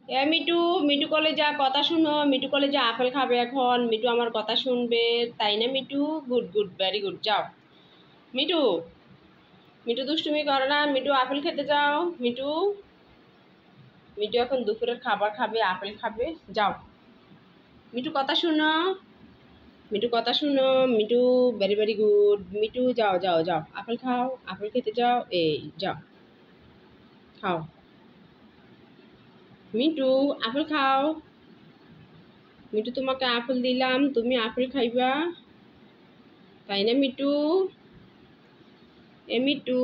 এ me too, me too কলে যা কথা শুনো। মিটু কলে যা আপেল খাবে এখন। মিটু আমার কথা শুনবে, তাই না Mitu? Good good, very good, যাও। মিটু, মিটু দুষ্টুমি করে না। মিটু আপেল খেতে যাও। মিটু, মিটু এখন দুপুরের খাবার খাবে, আপেল খাবে, যাও। মিটু কথা শুনো, মিটু কথা শুনো। Mitu, very very good. Mitu যাও যাও যাও, আপেল খাও, আপেল খেতে যাও, এই যাও, খাও। মিটু, আপেল খাও। মিটু তোমাকে আপেল দিলাম, তুমি আপেল খাইবা, তাই না মিটু? এ মিটু,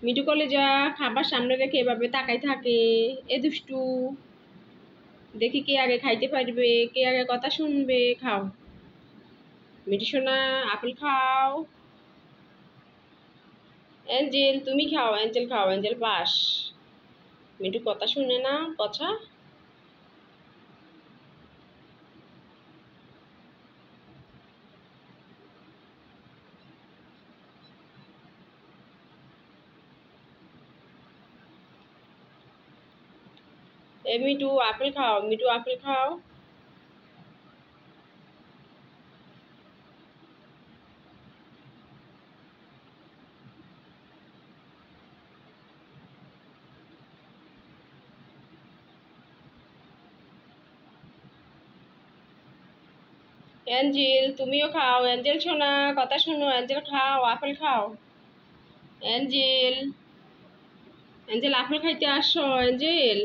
মিটু কলেজা খাবার সামনে রেখে এভাবে তাকাই থাকে। এ দুষ্টু, দেখি কে আগে খাইতে পারবে, কে আগে কথা শুনবে। খাও মিটু সোনা, আপেল খাও। অ্যাঞ্জেল তুমি খাও, অ্যাঞ্জেল খাও, অ্যাঞ্জেল পাস। মিটু কথা শুনে না, কথা। এ মিটু আপেল খাও, মিটু আপেল খাও। অ্যাঞ্জেল তুমিও খাও, অ্যাঞ্জেল সোনা কথা শোনো, অ্যাঞ্জেল খাও, আপেল খাও। অ্যাঞ্জেল, অ্যাঞ্জেল আপেল খাইতে আসো অ্যাঞ্জেল।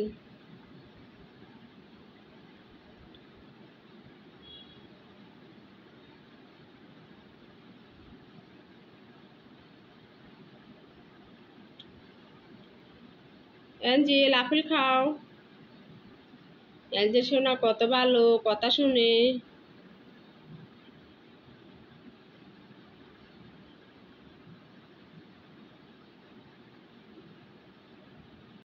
অ্যাঞ্জেল আপেল খাও। অ্যাঞ্জেল সোনা কত ভালো কথা শুনে।